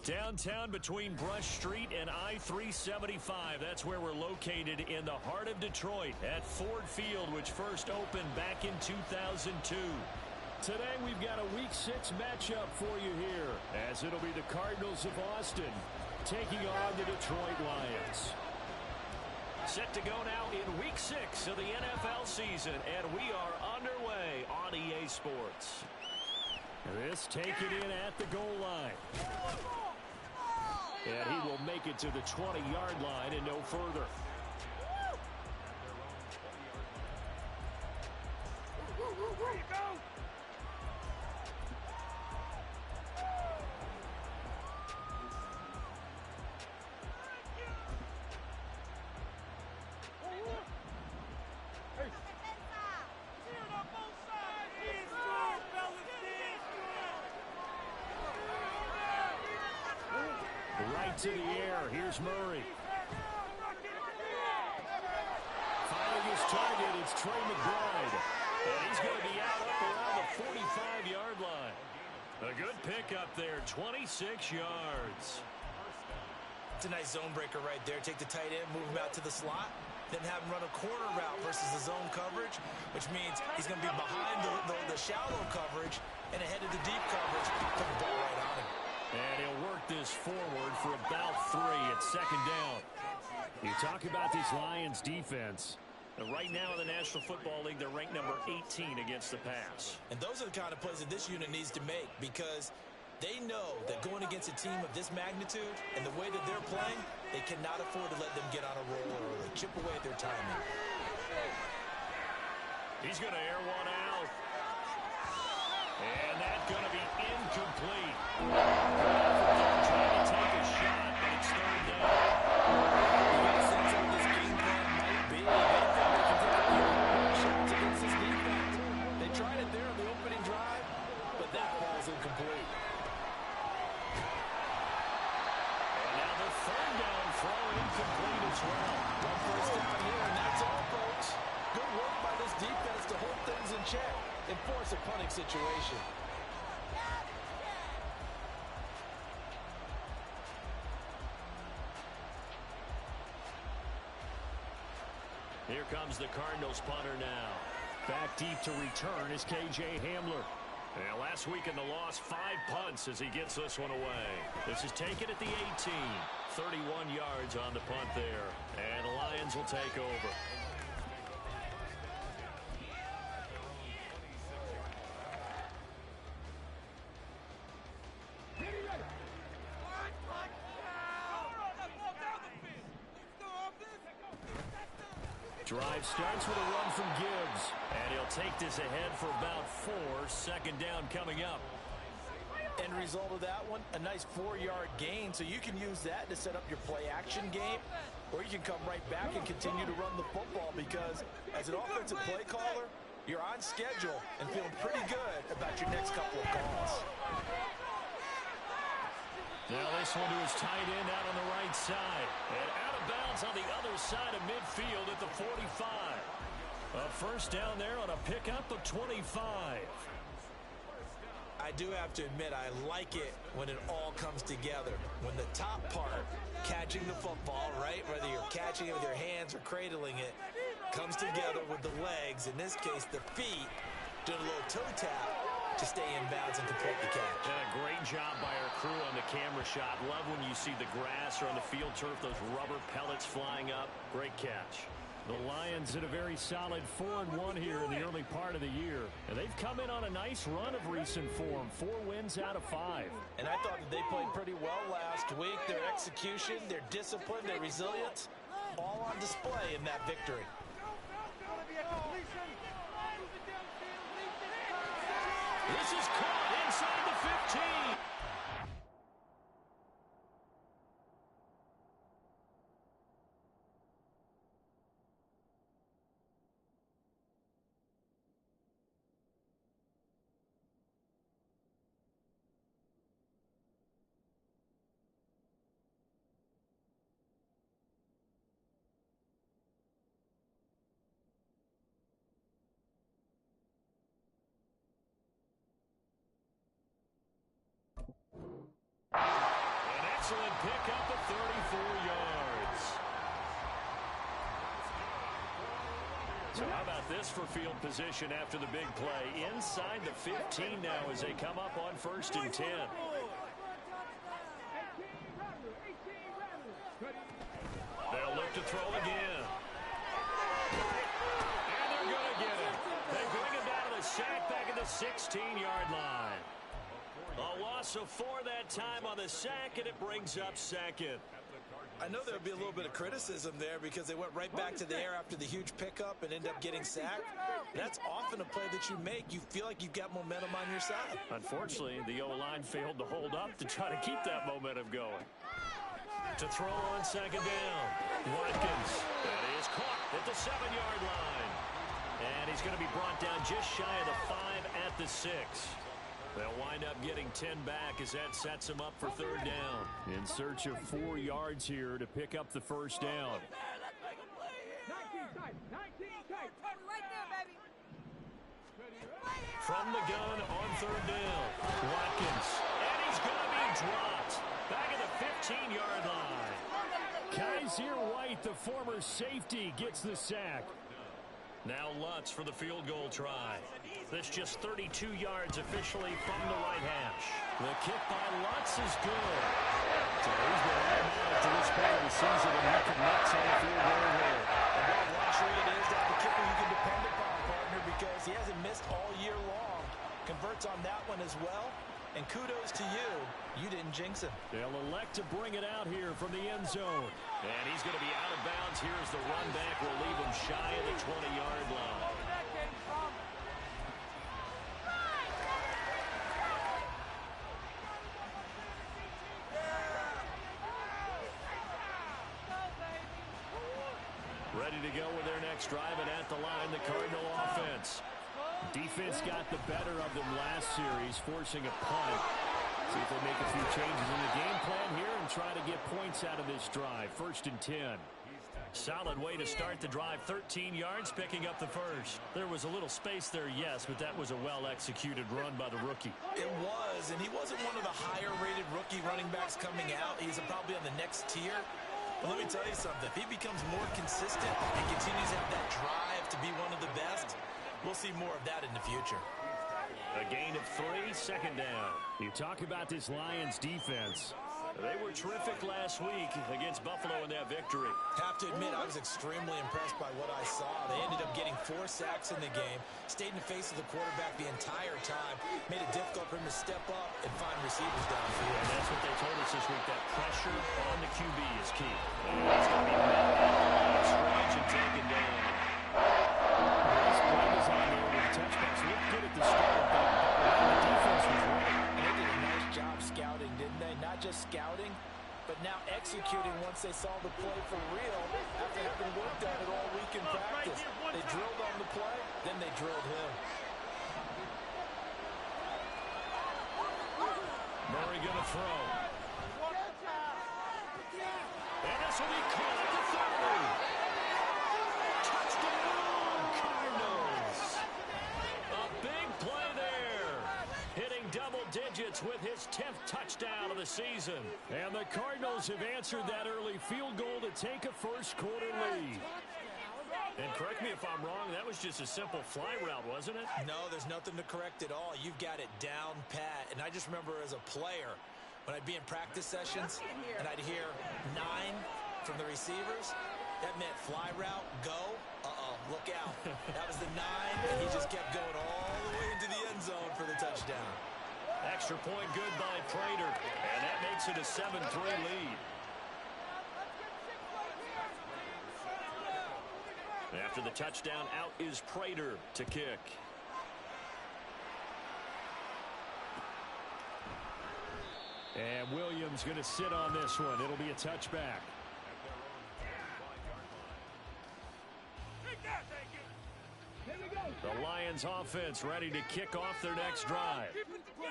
Downtown between Brush Street and I-375. That's where we're located in the heart of Detroit at Ford Field, which first opened back in 2002. Today we've got a Week 6 matchup for you here, as it'll be the Cardinals of Austin taking on the Detroit Lions. Set to go now in Week 6 of the NFL season, and we are underway on EA Sports. This taken in at the goal line. And he will make it to the 20-yard line and no further. To the air. Here's Murray. Finding his target, it's Trey McBride. And he's going to be out up around the 45-yard line. A good pickup there, 26 yards. It's a nice zone breaker right there. Take the tight end, move him out to the slot, then have him run a corner route versus the zone coverage, which means he's going to be behind the shallow coverage and ahead of the deep coverage. Put the ball right on him. And he'll work this forward for about 3 at second down. You talk about this Lions defense. Right now in the National Football League, they're ranked number 18 against the pass. And those are the kind of plays that this unit needs to make, because they know that going against a team of this magnitude and the way that they're playing, they cannot afford to let them get on a roll early, chip away at their timing. He's going to air one out. And that's going to be incomplete. Trying to take a shot, but it's third down. You got a sense of what this game plan might be. They think they can take a shots against this defense. They tried it there on the opening drive, but that ball's incomplete. And now the third down throw incomplete as well. One first down here, and that's all, folks. Good work by this defense to hold things in check and force a punting situation. Here comes the Cardinals punter now. Back deep to return is K.J. Hamler. And last week in the loss, 5 punts as he gets this one away. This is taken at the 18. 31 yards on the punt there. And the Lions will take over. Drive starts with a run from Gibbs. And he'll take this ahead for about 4. Second down coming up. End result of that one, a nice 4-yard gain. So you can use that to set up your play-action game, or you can come right back and continue to run the football, because as an offensive play caller, you're on schedule and feeling pretty good about your next couple of calls. Now this one to his tight end out on the right side. And out of bounds on the other side of midfield at the 45. A first down there on a pickup of 25. I do have to admit, I like it when it all comes together. When the top part, catching the football, right, whether you're catching it with your hands or cradling it, comes together with the legs, in this case the feet, doing a little toe tap to stay in bounds and complete the catch. And a great job by our crew on the camera shot. Love when you see the grass or on the field turf, those rubber pellets flying up. Great catch. The Lions in a very solid 4-1 here in the early part of the year. And they've come in on a nice run of recent form. 4 wins out of 5. And I thought that they played pretty well last week. Their execution, their discipline, their resilience, all on display in that victory. This is caught inside the 15. excellent pickup of 34 yards. So how about this for field position after the big play? Inside the 15 now as they come up on 1st and 10. They'll look to throw again. And they're going to get it. They bring him down to the sack back at the 16-yard line. A loss of 4 that time on the sack, and it brings up 2nd. I know there'll be a little bit of criticism there because they went right back to the air after the huge pickup and end up getting sacked. That's often a play that you make. You feel like you've got momentum on your side. Unfortunately, the O-line failed to hold up to try to keep that momentum going. To throw on 2nd down. Watkins. That is caught at the 7-yard line. And he's going to be brought down just shy of the 5 at the 6. They'll wind up getting 10 back as that sets them up for 3rd down. In search of 4 yards here to pick up the 1st down. From the gun on 3rd down. Watkins. And he's going to be dropped. Back at the 15-yard line. Kaiser White, the former safety, gets the sack. Now Lutz for the field goal try. This just 32 yards officially from the right hash. The kick by Lutz is good. So he's been automatic to this part of the season, and he connects on the field goal here. And what a luxury it is to have a kicker you can depend upon, partner, because he hasn't missed all year long. Converts on that one as well. And kudos to you. You didn't jinx him. They'll elect to bring it out here from the end zone. And he's going to be out of bounds. Here's the run back. Will leave him shy of the 20-yard line. Ready to go with their next drive, and at the line, the Cardinal offense. Defense got the better of them last series, forcing a punt. See if they make a few changes in the game plan here and try to get points out of this drive. 1st and 10. Solid way to start the drive. 13 yards, picking up the 1st. There was a little space there, yes, but that was a well-executed run by the rookie. It was, and he wasn't one of the higher-rated rookie running backs coming out. He's probably on the next tier. But let me tell you something. If he becomes more consistent and continues to have that drive to be one of the best, we'll see more of that in the future. A gain of 3, 2nd down. You talk about this Lions defense. They were terrific last week against Buffalo in that victory. Have to admit, I was extremely impressed by what I saw. They ended up getting 4 sacks in the game, stayed in the face of the quarterback the entire time, made it difficult for him to step up and find receivers downfield. And that's what they told us this week, that pressure on the QB is key. And it's going to be met out stretch and taken down. This play was on there with the touchbacks. Looked good at the start, but the defense was right. They did a nice job scouting, didn't they? Not just scouting, but now executing once they saw the play for real after having worked on it all week in practice. They drilled on the play, then they drilled him. Murray going to throw. And this will be caught at the 30. Touchdown, Cardinals. A big play there. Hitting double digits with his 10th touchdown of the season. And the Cardinals have answered that early field goal to take a first-quarter lead. And correct me if I'm wrong, that was just a simple fly route, wasn't it? No, there's nothing to correct at all. You've got it down pat. And I just remember as a player, when I'd be in practice sessions and I'd hear 9 from the receivers, that meant fly route, go, look out. That was the 9, and he just kept going all the way into the end zone for the touchdown. Extra point good by Prater, and that makes it a 7-3 lead. After the touchdown, out is Prater to kick. And Williams going to sit on this one. It'll be a touchback. The Lions offense ready to kick off their next drive.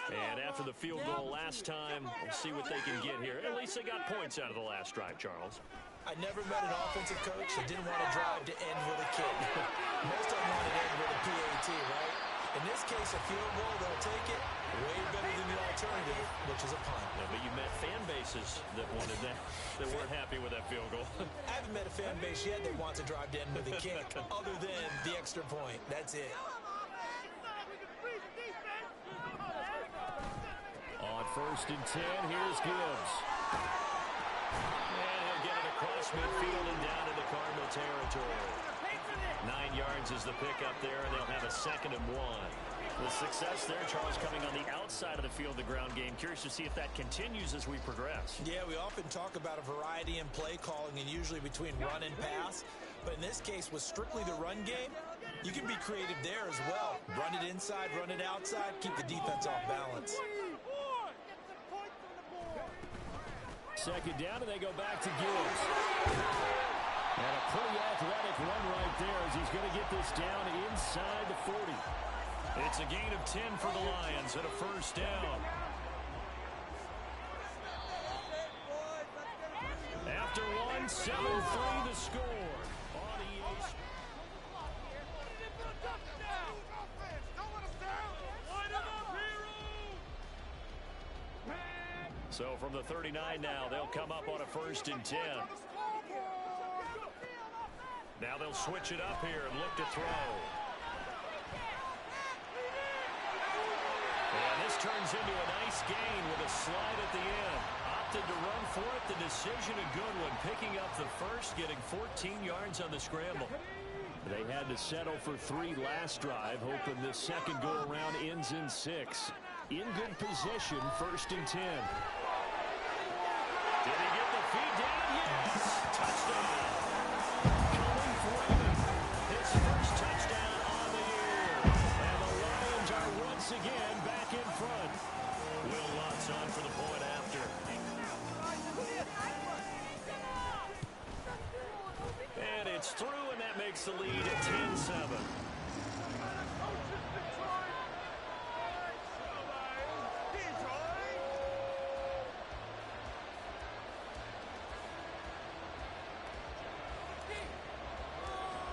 And after the field goal last time, we'll see what they can get here. At least they got points out of the last drive, Charles. I never met an offensive coach that didn't want a drive to end with a kick. Most of them want it to end with a PAT, right? In this case, a field goal, they'll take it. Way better than the alternative, which is a punt. Yeah, but you met fan bases that wanted that, that weren't happy with that field goal. I haven't met a fan base yet that wants to drive to end with a kick, other than the extra point. That's it. On 1st and 10, here's Gibbs. And he'll get it across midfield and down into Cardinal territory. 9 yards is the pickup there, and they'll have a 2nd and 1. The success there, Charles, coming on the outside of the field, the ground game. Curious to see if that continues as we progress. Yeah, we often talk about a variety in play calling and usually between run and pass. But in this case, with strictly the run game, you can be creative there as well. Run it inside, run it outside, keep the defense off balance. 2nd down, and they go back to Gibbs. And a pretty athletic run right there as he's going to get this down inside the 40. It's a gain of 10 for the Lions and a 1st down. After 1, 7-3 the score. On EA. So from the 39 now, they'll come up on a 1st and 10. Now they'll switch it up here and look to throw. And this turns into a nice gain with a slide at the end. Opted to run for it. The decision a good one. Picking up the first, getting 14 yards on the scramble. They had to settle for 3 last drive, hoping this second go-around ends in 6. In good position, 1st and 10. Did he get the feed down? Yes! Touchdown! Colin Freeman, his first touchdown on the year. And the Lions are once again back in front. Will Lutz on for the point after. And it's through, and that makes the lead at 10-7.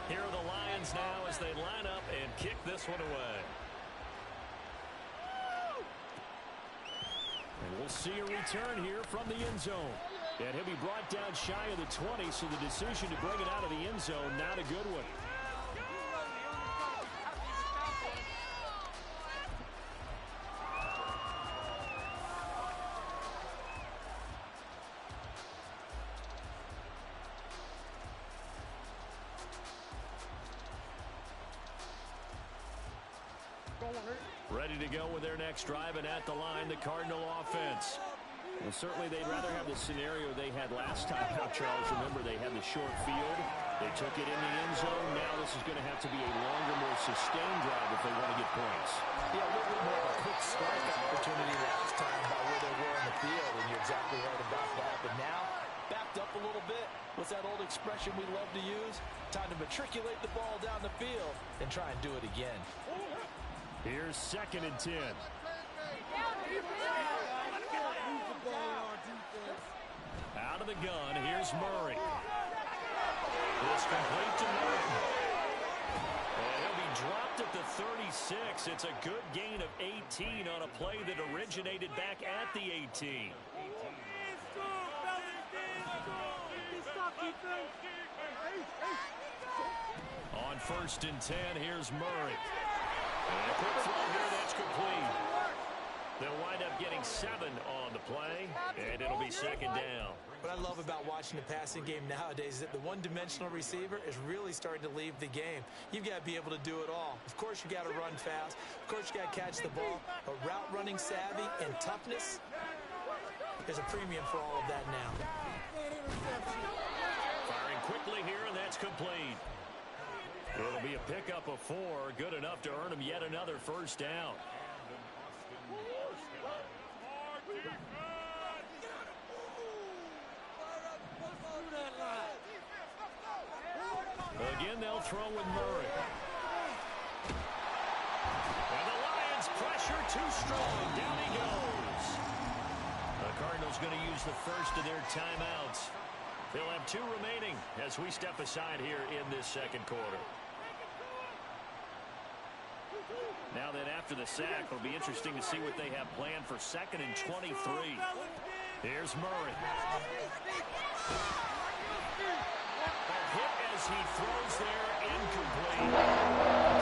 Here are the Lions now as they line up and kick this one away. And we'll see a return here from the end zone. And he'll be brought down shy of the 20, so the decision to bring it out of the end zone, not a good one. Ready to go with their next drive, and at the line, the Cardinal offense. Well, certainly they'd rather have the scenario they had last time out, Charles. Remember, they had the short field. They took it in the end zone. Now this is going to have to be a longer, more sustained drive if they want to get points. Yeah, a little bit more of a quick strike opportunity last time by where they were in the field, and you're exactly right about that. But now, backed up a little bit. What's that old expression we love to use? Time to matriculate the ball down the field and try and do it again. Here's 2nd and 10. Out of the gun, here's Murray. It's complete to Murray. And he'll be dropped at the 36. It's a good gain of 18 on a play that originated back at the 18. On 1st and 10, here's Murray. And a quick throw here, that's complete. They'll wind up getting 7 on the play, and it'll be 2nd down. What I love about watching the passing game nowadays is that the one-dimensional receiver is really starting to leave the game. You've got to be able to do it all. Of course, you got to run fast. Of course, you got to catch the ball. But route running savvy and toughness, there's a premium for all of that now. Firing quickly here, and that's complete. It'll be a pickup of 4, good enough to earn him yet another 1st down. Again, they'll throw with Murray. And the Lions pressure too strong. Down he goes. The Cardinals going to use the first of their timeouts. They'll have 2 remaining as we step aside here in this 2nd quarter. Now then, after the sack, it'll be interesting to see what they have planned for 2nd and 23. Here's Murray. A hit as he throws there, incomplete.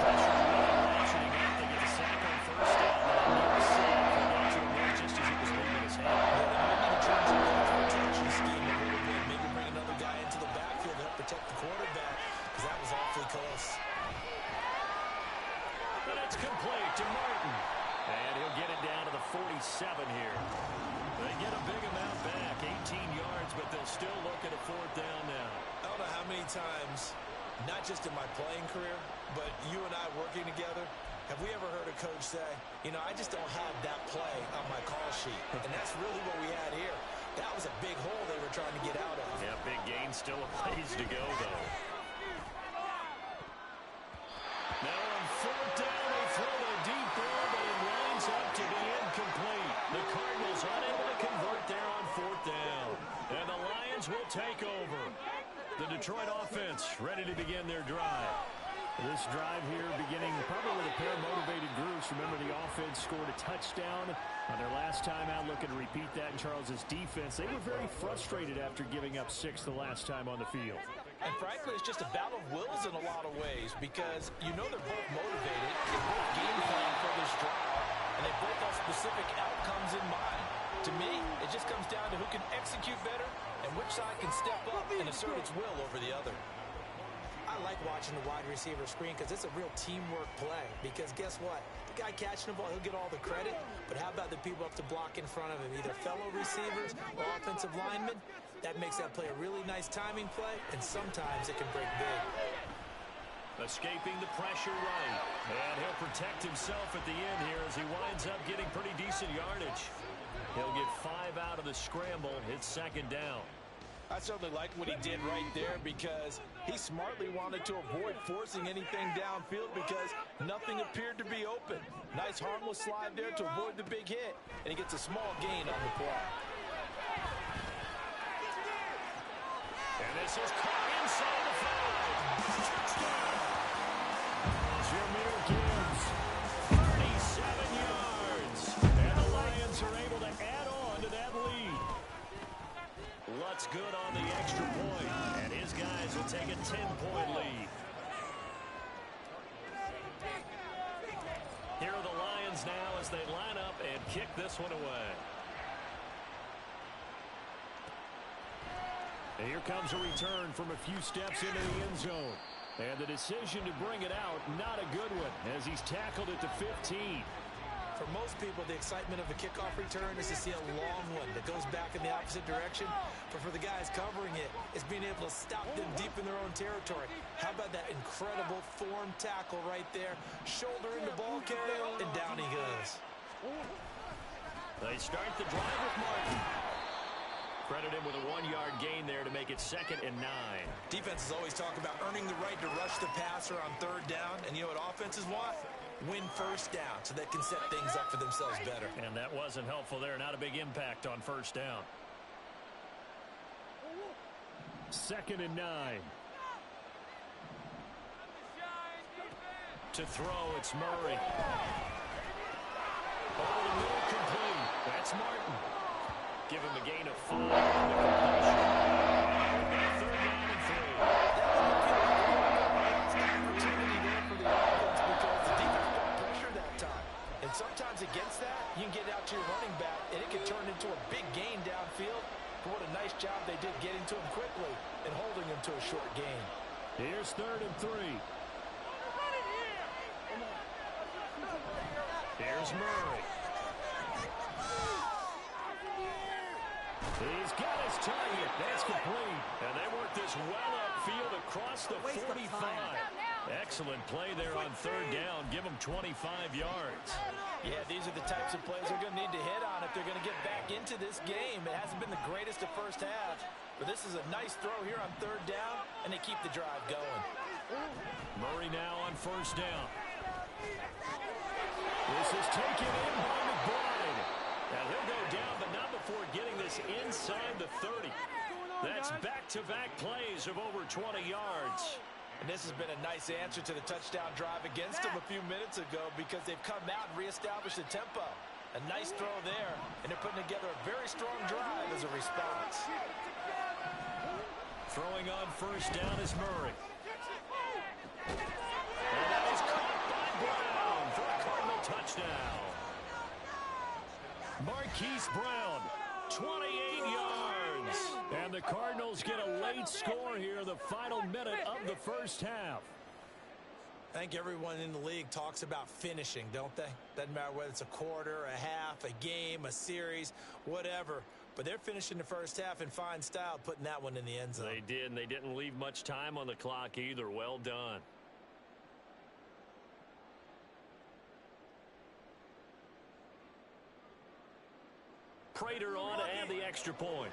Pressure really ratcheting up. They get the sack on 1st down. Another sack came to him there just as he was leaving his head. Yeah, they might need to change the pass protection scheme a little bit. Maybe bring another guy into the backfield to help protect the quarterback, because that was awfully close. But it's complete to Martin. And he'll get it down to the 47 here. They get a big amount back, 18 yards, but they'll still look at a 4th down now. I don't know how many times, not just in my playing career, but you and I working together, have we ever heard a coach say, you know, I just don't have that play on my call sheet. And that's really what we had here. That was a big hole they were trying to get out of. Yeah, big gain, still a ways to go, though. Now on 4th down, they throw a deep ball, but it lines up to be incomplete. The Cardinals unable to convert there on 4th down. And the Lions will take over. The Detroit offense ready to begin their drive. This drive here beginning probably with a pair of motivated groups. Remember, the offense scored a touchdown on their last time out. Looking to repeat that in Charles's defense. They were very frustrated after giving up 6 the last time on the field. And frankly, it's just a battle of wills in a lot of ways, because you know they're both motivated, they both game plan for this drive, and they both have specific outcomes in mind. To me, it just comes down to who can execute better and which side can step up and assert its will over the other. I like watching the wide receiver screen because it's a real teamwork play. Because guess what? The guy catching the ball, he'll get all the credit. But how about the people up to block in front of him? Either fellow receivers or offensive linemen. That makes that play a really nice timing play, and sometimes it can break big. Escaping the pressure right. And he'll protect himself at the end here as he winds up getting pretty decent yardage. He'll get 5 out of the scramble. It's 2nd down. I certainly like what he did right there, because he smartly wanted to avoid forcing anything downfield because nothing appeared to be open. Nice harmless slide there to avoid the big hit, and he gets a small gain on the play. And this is caught inside the 5. Touchdown! Jahmyr Gibbs, 37 yards. And the Lions are able to add on to that lead. Lutz good on the extra point, and his guys will take a 10-point lead. Here are the Lions now as they line up and kick this one away. And here comes a return from a few steps into the end zone. And the decision to bring it out, not a good one, as he's tackled it to 15. For most people, the excitement of a kickoff return is to see a long one that goes back in the opposite direction. But for the guys covering it, it's being able to stop them deep in their own territory. How about that incredible form tackle right there? Shoulder into ball carrier, and down he goes. They start the drive with Martin. Credit him with a 1-yard gain there to make it 2nd and 9. Defenses always talk about earning the right to rush the passer on 3rd down. And you know what offenses want? Win 1st down so they can set things up for themselves better. And that wasn't helpful there. Not a big impact on 1st down. 2nd and 9. To throw, it's Murray. Over the middle, complete. That's Martin. Give him a gain of 5 on the completion. 3rd down and 3. That's an opportunity there for the offense because the defense got pressure that time. And sometimes against that, you can get out to your running back, and it can turn into a big gain downfield. But what a nice job they did getting to him quickly and holding him to a short gain. Here's 3rd and 3. Here's Murray. He's got his target. That's complete. And they work this well upfield across the 45. Excellent play there on 3rd down. Give them 25 yards. Yeah, these are the types of plays they're going to need to hit on if they're going to get back into this game. It hasn't been the greatest of first half, but this is a nice throw here on 3rd down, and they keep the drive going. Murray now on 1st down. This is taken in by McBride. Now he'll go down, but not before getting this inside the 30. That's back-to-back plays of over 20 yards. And this has been a nice answer to the touchdown drive against them a few minutes ago because they've come out and reestablished the tempo. A nice throw there, and they're putting together a very strong drive as a response. Throwing on first down is Murray. And that is caught by Brown for a Cardinal touchdown. Marquise Brown, 28 yards. And the Cardinals get a late score here in the final minute of the first half. I think everyone in the league talks about finishing, don't they? Doesn't matter whether it's a quarter, a half, a game, a series, whatever. But they're finishing the first half in fine style, putting that one in the end zone. They did, and they didn't leave much time on the clock either. Well done. Prater on to add the extra point.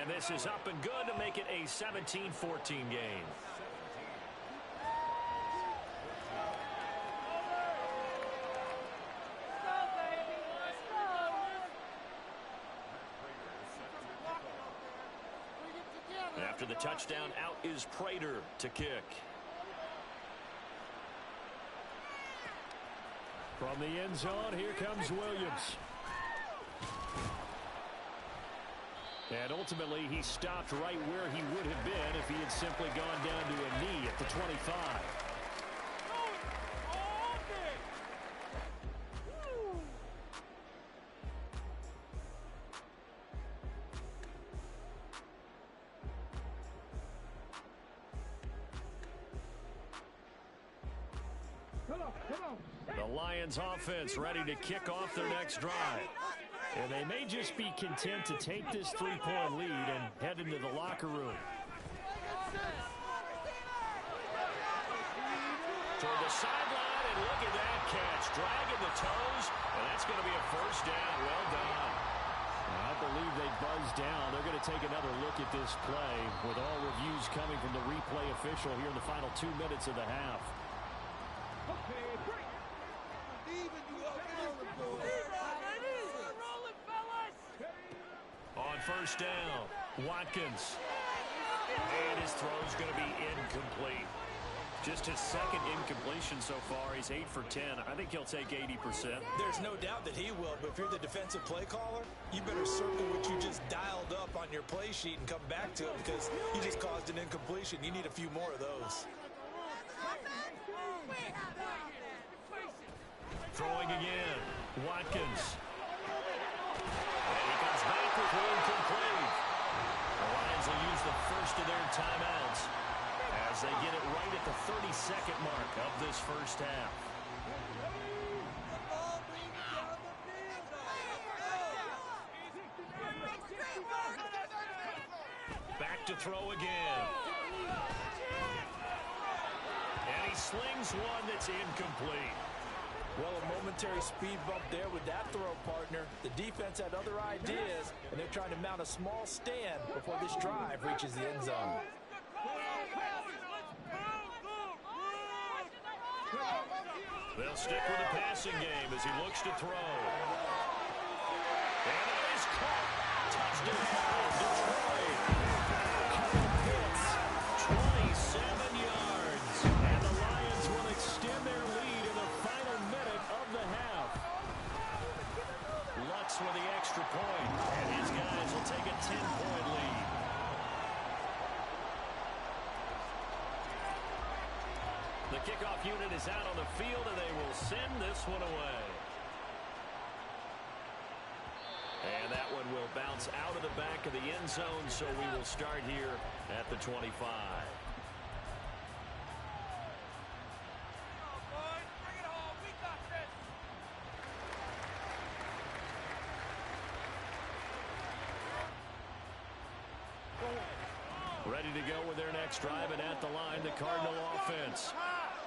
And this is up and good to make it a 17-14 game. After the touchdown, out is Prater to kick. From the end zone, here comes Williams. And ultimately, he stopped right where he would have been if he had simply gone down to a knee at the 25. The Lions offense ready to kick off their next drive. And they may just be content to take this three-point lead and head into the locker room. Toward the sideline, and look at that catch. Dragging the toes, and that's going to be a first down. Well done. I believe they buzzed down. They're going to take another look at this play with all reviews coming from the replay official here in the final 2 minutes of the half. On first down, Watkins. And his throw's going to be incomplete. Just his second incompletion so far. He's 8 for 10. I think he'll take 80%. There's no doubt that he will, but if you're the defensive play caller, you better circle what you just dialed up on your play sheet and come back to it because you just caused an incompletion. You need a few more of those. Throwing again, Watkins. And he comes back with incomplete. The Lions will use the first of their timeouts as they get it right at the 32nd mark of this first half. Back to throw again. And he slings one that's incomplete. Well, a momentary speed bump there with that throw, partner. The defense had other ideas, and they're trying to mount a small stand before this drive reaches the end zone. They'll stick with the passing game as he looks to throw. And it is caught. Touchdown, Detroit. Kyle Pitts, 27 yards. And the Lions will extend their lead in the final minute of the half. Lutz with the extra point, and his guys will take a 10-point lead. The kickoff unit is out on the field, and they will send this one away. And that one will bounce out of the back of the end zone, so we will start here at the 25. Ready to go with their next drive, and at the line, the Cardinal offense.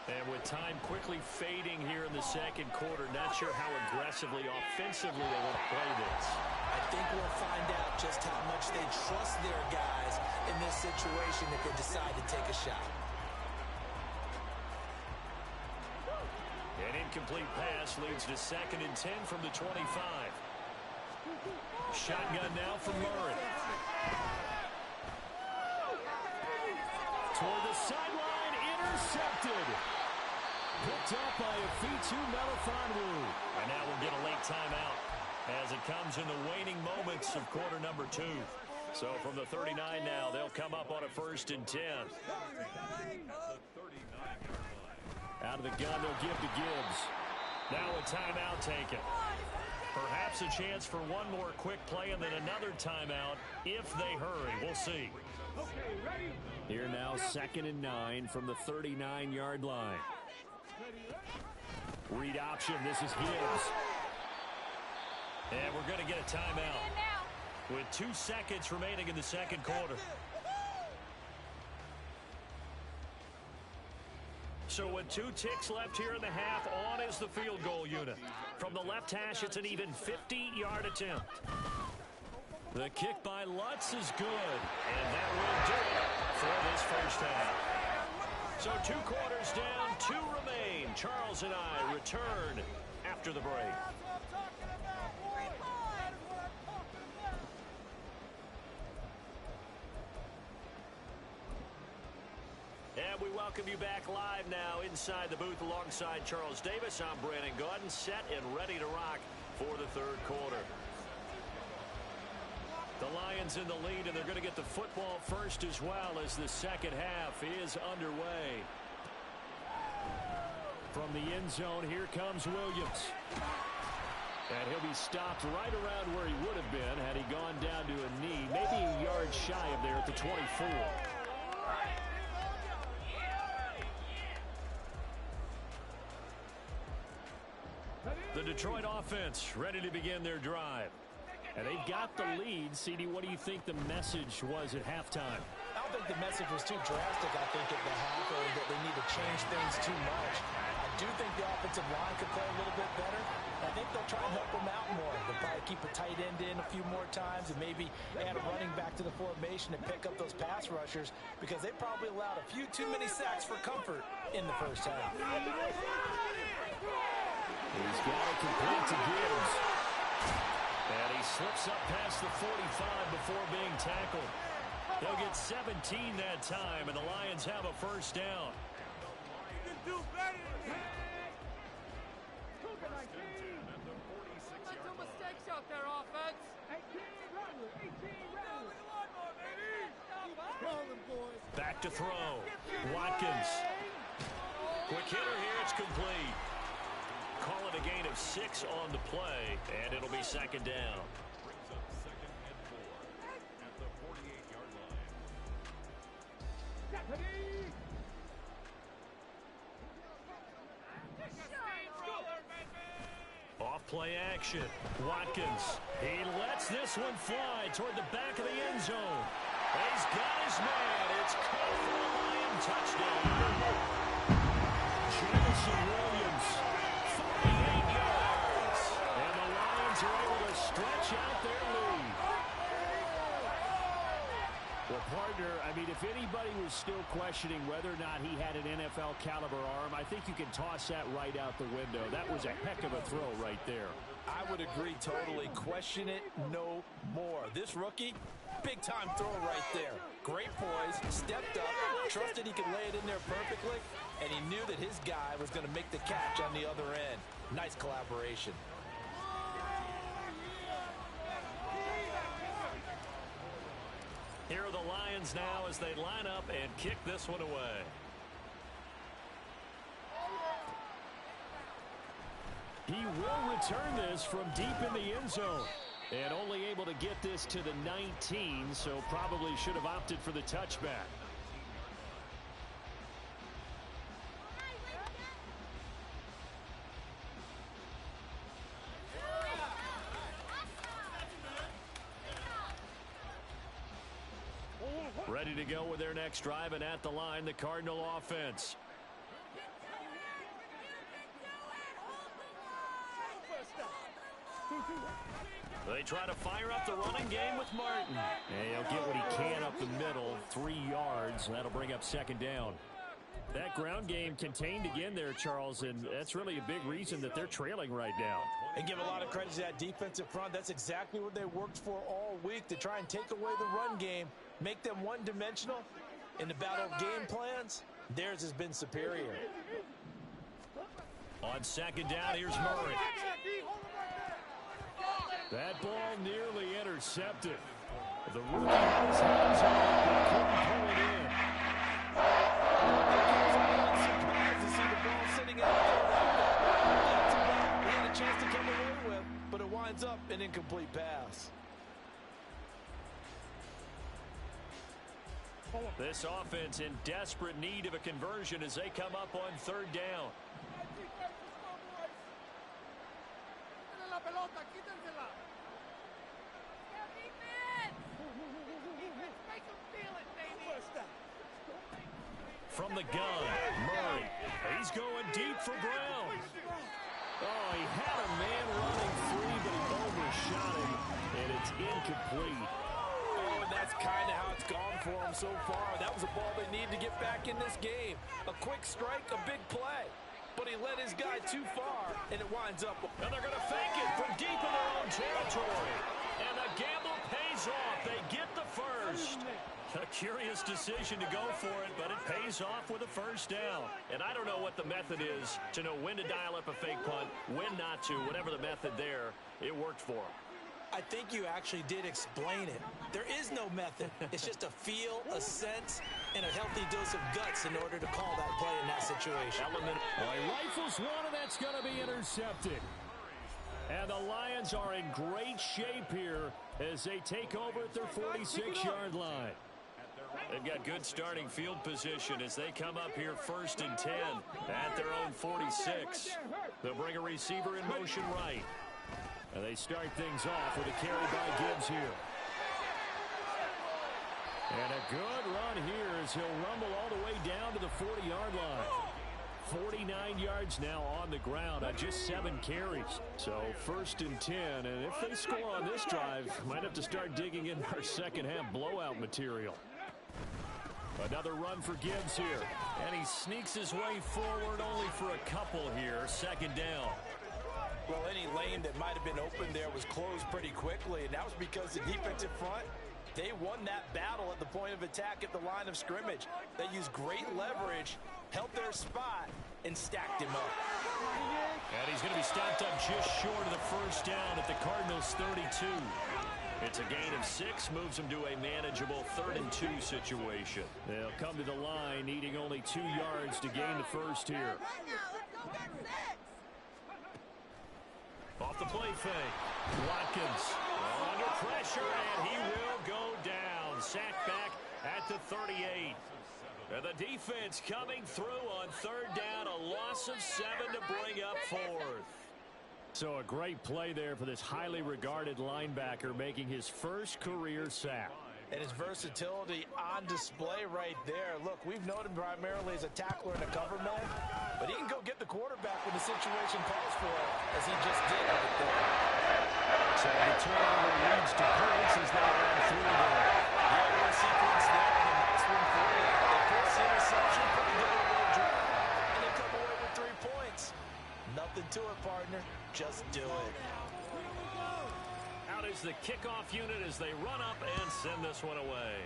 And with time quickly fading here in the second quarter, not sure how aggressively, offensively they want to play this. I think we'll find out just how much they trust their guys in this situation if they decide to take a shot. An incomplete pass leads to 2nd and 10 from the 25. Shotgun now from Murray. Toward the sideline, intercepted. Picked up by Afitu Melifonwu. And now we'll get a late timeout as it comes in the waning moments of quarter number 2. So from the 39 now, they'll come up on a 1st and 10. Out of the gun, they'll give to Gibbs. Now a timeout taken. Perhaps a chance for one more quick play and then another timeout if they hurry. We'll see. Here now, 2nd and 9 from the 39-yard line. Read option. This is Gibbs. And we're going to get a timeout with 2 seconds remaining in the second quarter. So with 2 ticks left here in the half, on is the field goal unit. From the left hash, it's an even 50-yard attempt. The kick by Lutz is good, and that will do it for this first half. So 2 quarters down, 2 remain. Charles and I return after the break. And we welcome you back live now inside the booth alongside Charles Davis. I'm Brandon Gaudin, set and ready to rock for the third quarter. The Lions in the lead, and they're going to get the football first as well as the second half is underway. From the end zone, here comes Williams. And he'll be stopped right around where he would have been had he gone down to a knee, maybe a yard shy of there at the 24. The Detroit offense ready to begin their drive. And they've got the lead. CD, what do you think the message was at halftime? I don't think the message was too drastic, I think, at the half, or that they need to change things too much. I do think the offensive line could play a little bit better. I think they'll try and help them out more. They'll probably keep a tight end in a few more times and maybe add a running back to the formation and pick up those pass rushers because they probably allowed a few too many sacks for comfort in the first half. He's got it complete to Gibbs. And he slips up past the 45 before being tackled. They'll get 17 that time, and the Lions have a first down. Mistakes out there, offense. Back to throw. Watkins. Quick hitter here. It's complete. Call it a gain of 6 on the play, and it'll be second down. Brings up 2nd and 4 at the 48-yard line. Off play action. Watkins. He lets this one fly toward the back of the end zone. He's got his man. It's caught for a Lion touchdown. Jamison Williams. 48 yards. And the Lions are able to stretch out their lead. Well, partner, I mean, if anybody was still questioning whether or not he had an NFL caliber arm, I think you can toss that right out the window. That was a heck of a throw right there. I would agree totally. Question it no more. This rookie, big-time throw right there. Great poise, stepped up, trusted he could lay it in there perfectly, and he knew that his guy was going to make the catch on the other end. Nice collaboration. Here are the Lions now as they line up and kick this one away. He will return this from deep in the end zone. And only able to get this to the 19, so probably should have opted for the touchback. Ready to go with their next drive, and at the line, the Cardinal offense. They try to fire up the running game with Martin. And he'll get what he can up the middle, 3 yards. That'll bring up second down. That ground game contained again there, Charles, and that's really a big reason that they're trailing right now. And give a lot of credit to that defensive front. That's exactly what they worked for all week, to try and take away the run game, make them one-dimensional. In the battle of game plans, theirs has been superior. On second down, here's Murray. That ball nearly intercepted. The rookie had his hands on it, but couldn't pull it in. Surprised to see the ball sitting out there. He had a chance to come away with, but it winds up an incomplete pass. This offense in desperate need of a conversion as they come up on third down. From the gun, Murray. He's going deep for Brown. Oh, he had a man running free, but he overshot him, and it's incomplete. Oh, and that's kind of how it's gone for them so far. That was a ball they need to get back in this game. A quick strike, a big play. But he led his guy too far, and it winds up. And they're going to fake it from deep in their own territory. And the gamble pays off. They get the first. A curious decision to go for it, but it pays off with a first down. And I don't know what the method is to know when to dial up a fake punt, when not to. Whatever the method there, it worked for them. I think you actually did explain it. There is no method. It's just a feel, a sense, and a healthy dose of guts in order to call that play in that situation. He rifles one, and that's going to be intercepted. And the Lions are in great shape here as they take over at their 46-yard line. They've got good starting field position as they come up here 1st and 10 at their own 46. They'll bring a receiver in motion right. And they start things off with a carry by Gibbs here. And a good run here as he'll rumble all the way down to the 40-yard line. 49 yards now on the ground on just 7 carries. So 1st and 10, and if they score on this drive, might have to start digging in our second half blowout material. Another run for Gibbs here. And he sneaks his way forward only for a couple here. 2nd down. Well, any lane that might have been open there was closed pretty quickly, and that was because the defensive front, they won that battle at the point of attack at the line of scrimmage. They used great leverage, held their spot, and stacked him up. And he's going to be stopped up just short of the first down at the Cardinals' 32. It's a gain of 6, moves them to a manageable 3rd and 2 situation. They'll come to the line, needing only 2 yards to gain the first here. Off the play fake. Watkins under pressure, and he will go down. Sacked back at the 38. And the defense coming through on 3rd down. A loss of 7 to bring up 4th. So a great play there for this highly regarded linebacker, making his first career sack. And his versatility on display right there. Look, we've known him primarily as a tackler and a cover man, but he can go get the quarterback when the situation calls for it, as he just did right there. So the turnover leads to points as they run through there. Yeah, little sequence there, and a nice one for you. They force the interception, put together a little drive, and they come away with 3 points. Nothing to it, partner. Just do it. Out is the kickoff unit as they run up and send this one away.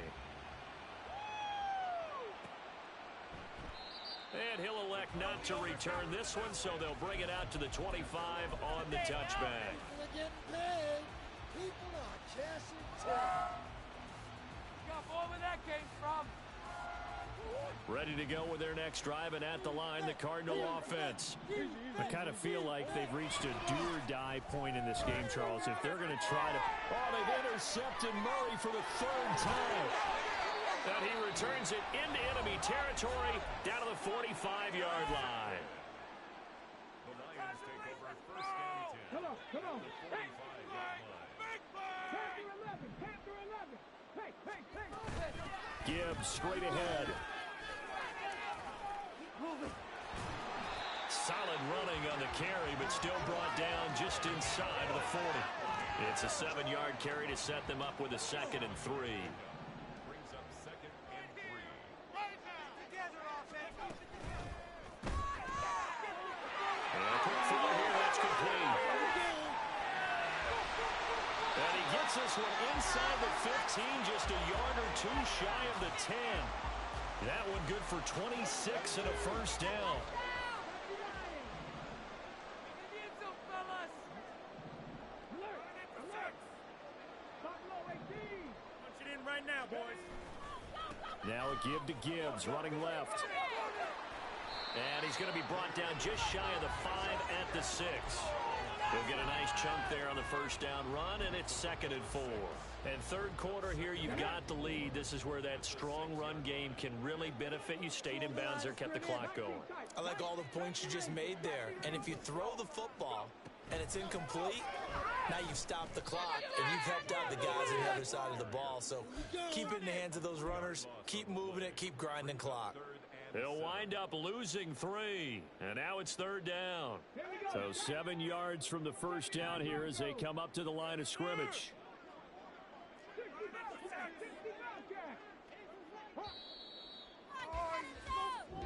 And he'll elect not to return this one, so they'll bring it out to the 25 on the touchback. Where that came from. Ready to go with their next drive, and at the line, the Cardinal offense. I kind of feel like they've reached a do-or-die point in this game, Charles. If they're going to try to... Oh, they've intercepted Murray for the 3rd time. And he returns it into enemy territory down to the 45-yard line. The Lions take over 1st and 10. Come on. The 45-yard line. Panther 11. Hey. Gibbs straight ahead. Solid running on the carry, but still brought down just inside of the 40. It's a 7-yard carry to set them up with a 2nd and 3. Brings up 2nd and 3. inside the 15, just a yard or two shy of the 10. That one good for 26 and a first down. Punch it in right now, boys. Now a give to Gibbs, running left. And he's going to be brought down just shy of the 5 at the 6. He'll get a nice chunk there on the first down run, and it's 2nd and 4. And third quarter here, you've got the lead. This is where that strong run game can really benefit you. Stayed in bounds there, kept the clock going. I like all the points you just made there. And if you throw the football and it's incomplete, now you've stopped the clock and you've helped out the guys on the other side of the ball. So keep it in the hands of those runners. Keep moving it. Keep grinding clock. They'll wind up losing 3. And now it's 3rd down. So 7 yards from the first down here as they come up to the line of scrimmage.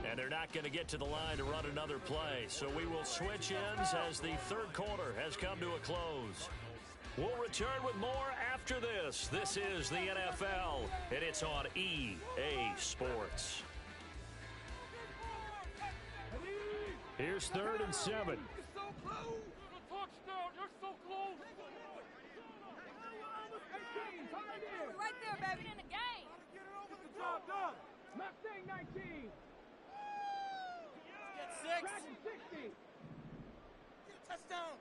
And they're not going to get to the line to run another play. So we will switch ends as the third quarter has come to a close. We'll return with more after this. This is the NFL, and it's on EA Sports. Here's 3rd and 7. You're so close. Touchdown. You're so close. We're right there, baby, in the game. Get it over the job done. Mustang 19. Get 6. Dragon 60. Touchdown.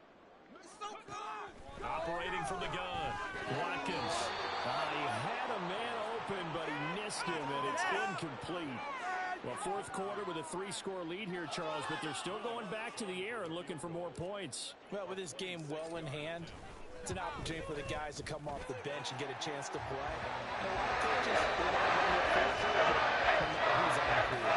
You're so close. Operating from the gun, Watkins. He had a man open, but he missed him, and it's incomplete. Well, fourth quarter with a 3-score lead here, Charles, but they're still going back to the air and looking for more points. Well, with this game well in hand, it's an opportunity for the guys to come off the bench and get a chance to play. And a lot of coaches, they want to run their first who's on the field.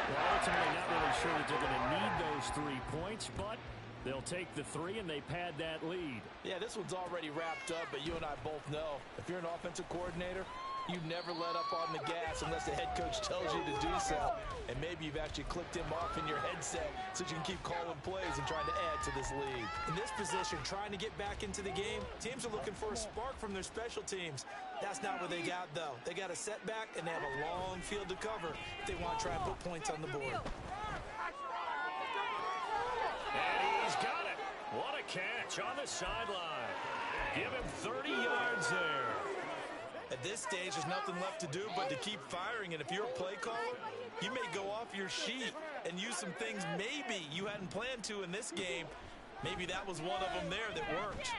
Well, ultimately, not really sure that they're going to need those 3 points, but they'll take the 3 and they pad that lead. Yeah, this one's already wrapped up, but you and I both know if you're an offensive coordinator, you never let up on the gas unless the head coach tells you to do so. And maybe you've actually clicked him off in your headset so you can keep calling plays and trying to add to this lead. In this position, trying to get back into the game, teams are looking for a spark from their special teams. That's not what they got, though. They got a setback, and they have a long field to cover if they want to try and put points on the board. And he's got it. What a catch on the sideline. Give him 30 yards there. At this stage, there's nothing left to do but to keep firing. And if you're a play caller, you may go off your sheet and use some things maybe you hadn't planned to in this game. Maybe that was one of them there that worked.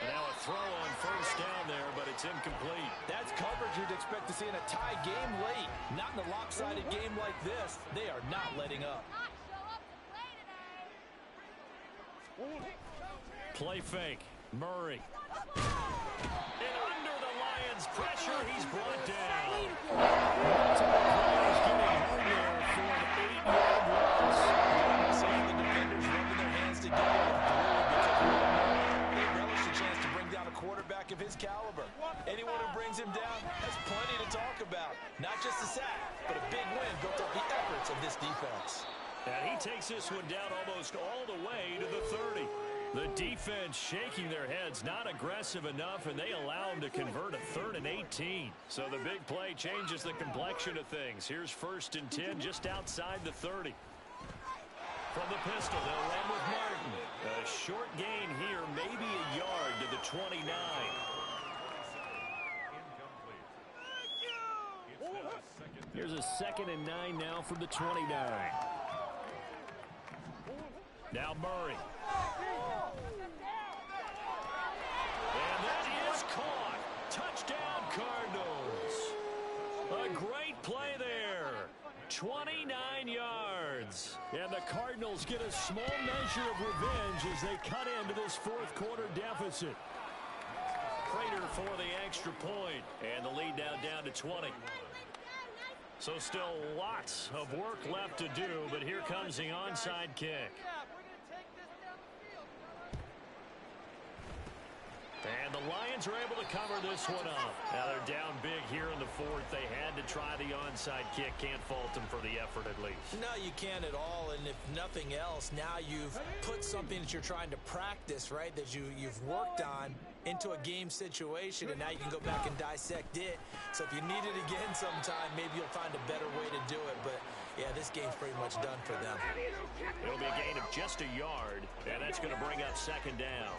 Now a throw on first down there, but it's incomplete. That's coverage you'd expect to see in a tie game late. Not in a lopsided game like this. They are not letting up. Play fake. Murray. And under the Lions' pressure, he's brought down. Multiple players getting home there for an 8-yard loss. I'm saying the defenders rubbing their hands together with blue because they relish the chance to bring down a quarterback of his caliber. Anyone who brings him down has plenty to talk about. Not just a sack, but a big win built off the efforts of this defense. And he takes this one down almost all the way to the 30. The defense shaking their heads, not aggressive enough, and they allow him to convert a 3rd and 18. So the big play changes the complexion of things. Here's 1st and 10 just outside the 30. From the pistol, they'll run with Martin. A short gain here, maybe a yard to the 29. Here's a 2nd and 9 now from the 29. Now Murray. And that is caught. Touchdown, Cardinals. A great play there. 29 yards. And the Cardinals get a small measure of revenge as they cut into this fourth quarter deficit. Prater for the extra point. And the lead now down to 20. So still lots of work left to do, but here comes the onside kick. And the Lions are able to cover this one up. Now they're down big here in the fourth. They had to try the onside kick. Can't fault them for the effort at least. No, you can't at all. And if nothing else, now you've put something that you're trying to practice, right, that you've worked on into a game situation, and now you can go back and dissect it. So if you need it again sometime, maybe you'll find a better way to do it. But, yeah, this game's pretty much done for them. It'll be a gain of just a yard, and that's going to bring up second down.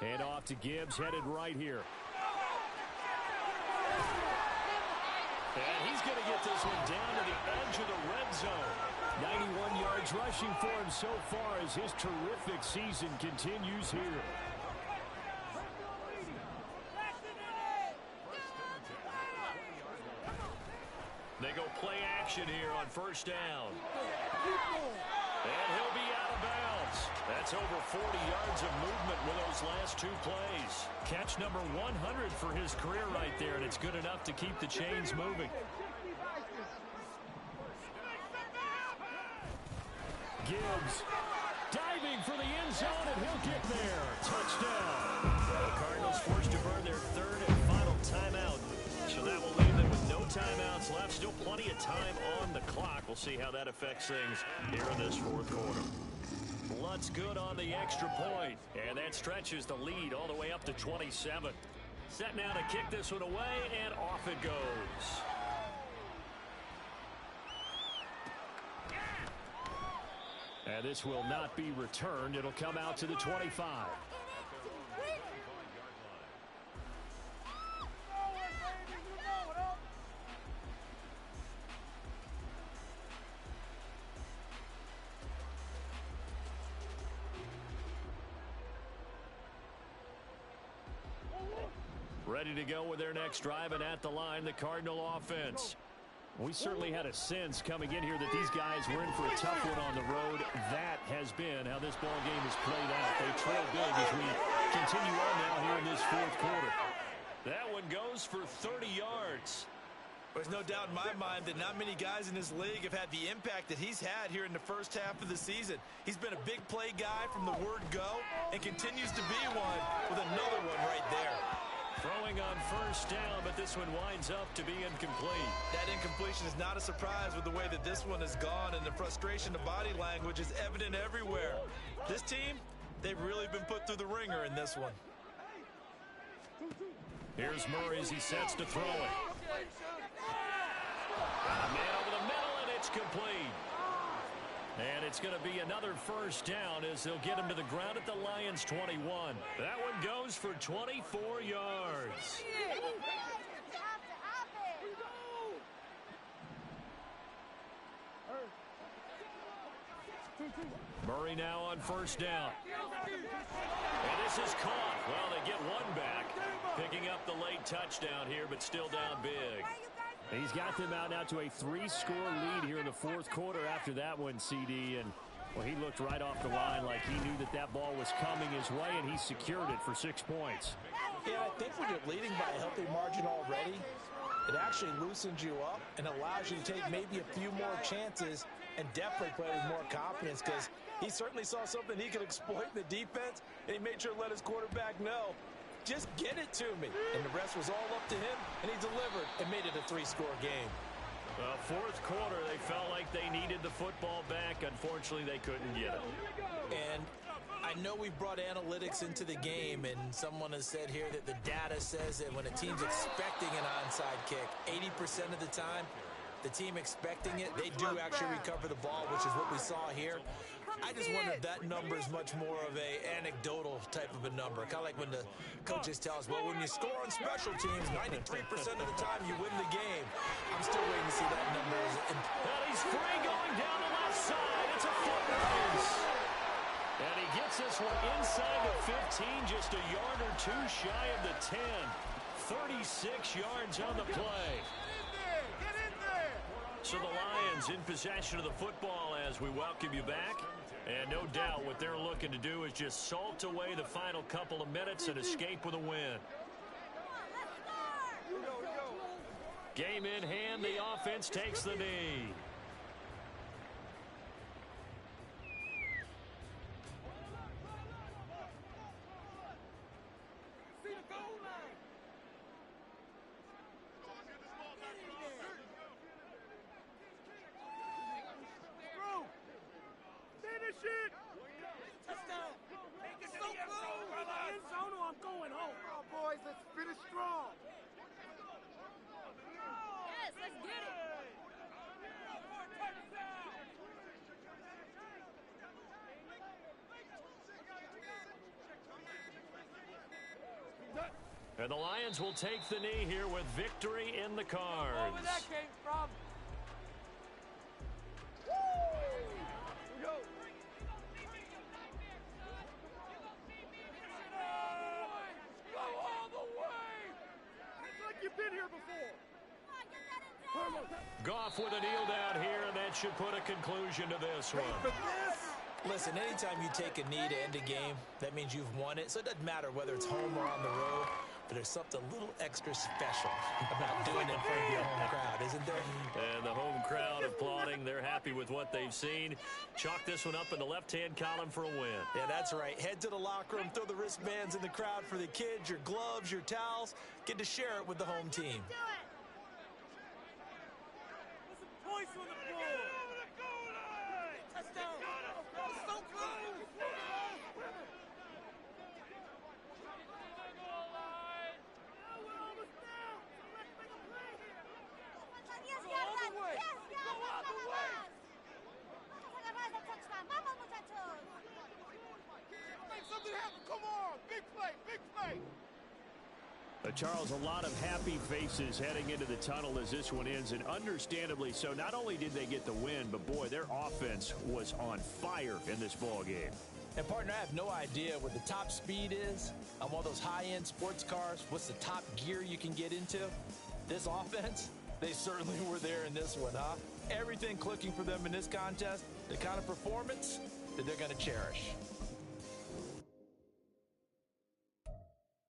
Hand off to Gibbs, headed right here. And he's going to get this one down to the edge of the red zone. 91 yards rushing for him so far as his terrific season continues here. They go play action here on first down. And he'll be out of bounds. That's over 40 yards of movement with those last two plays. Catch number 100 for his career right there, and it's good enough to keep the chains moving. Gibbs diving for the end zone, and he'll get there. Touchdown. The Cardinals forced to burn their third and final timeout. So that will leave them with no timeouts left. Still plenty of time on the clock. We'll see how that affects things here in this fourth quarter. Blood's good on the extra point. And that stretches the lead all the way up to 27. Set now to kick this one away, and off it goes. And this will not be returned. It'll come out to the 25. Ready to go with their next drive, and at the line, the Cardinal offense. We certainly had a sense coming in here that these guys were in for a tough one on the road. That has been how this ball game has played out. They trail big as we continue on now here in this fourth quarter. That one goes for 30 yards. There's no doubt in my mind that not many guys in this league have had the impact that he's had here in the first half of the season. He's been a big play guy from the word go and continues to be one with another one right there. Throwing on first down, but this one winds up to be incomplete. That incompletion is not a surprise with the way that this one has gone, and the frustration of body language is evident everywhere. This team, they've really been put through the ringer in this one. Here's Murray as he sets to throw it. Got a man over the middle, and it's complete. And it's going to be another first down as they'll get him to the ground at the Lions' 21. That one goes for 24 yards. Murray now on first down. And this is caught. Well, they get one back. Picking up the late touchdown here, but still down big. He's got them out now to a 3-score lead here in the fourth quarter after that one, CD. And, well, he looked right off the line like he knew that that ball was coming his way, and he secured it for 6 points. Yeah, I think when you're leading by a healthy margin already, it actually loosens you up and allows you to take maybe a few more chances and definitely play with more confidence, because he certainly saw something he could exploit in the defense, and he made sure to let his quarterback know, just get it to me. And the rest was all up to him, and he delivered and made it a 3-score game. Well, fourth quarter, they felt like they needed the football back. Unfortunately, they couldn't get it. And I know we've brought analytics into the game, and someone has said here that the data says that when a team's expecting an onside kick, 80% of the time, the team expecting it, they do actually recover the ball, which is what we saw here. I just wonder if that number is much more of a anecdotal type of a number. Kind of like when the coaches tell us, well, when you score on special teams, 93% of the time you win the game. I'm still waiting to see that number. Well, he's free going down the left side. It's a foot race. And he gets this one inside the 15, just a yard or two shy of the 10. 36 yards on the play. Get in there! So the Lions in possession of the football as we welcome you back. And no doubt what they're looking to do is just salt away the final couple of minutes and escape with a win. Game in hand, the offense takes the knee. See the goal line. Through. Finish it. Touchdown. It's so close. End zone or I'm going home. Come on, boys. Let's finish strong. Yes, let's get it. And the Lions will take the knee here with victory in the cards. Where that came from. Go all the way. It's like you've been here before. Goff with a kneel down here, and that should put a conclusion to this one. Listen, anytime you take a knee to end a game, that means you've won it. So it doesn't matter whether it's home or on the road, but there's something a little extra special about doing it in front of your home crowd, isn't there? And the home crowd applauding. They're happy with what they've seen. Chalk this one up in the left-hand column for a win. Yeah, that's right. Head to the locker room, throw the wristbands in the crowd for the kids, your gloves, your towels. Get to share it with the home team. Points on the ball. Touchdown. It's so close. We're almost down. Let's make a play here. Go all the way. Go all the way. Make something happen. Come on. Big play. Big play. Charles, a lot of happy faces heading into the tunnel as this one ends, and understandably so. Not only did they get the win, but boy, their offense was on fire in this ball game. And partner, I have no idea what the top speed is on one of those high-end sports cars. What's the top gear you can get into? This offense, they certainly were there in this one, huh? Everything clicking for them in this contest, the kind of performance that they're going to cherish.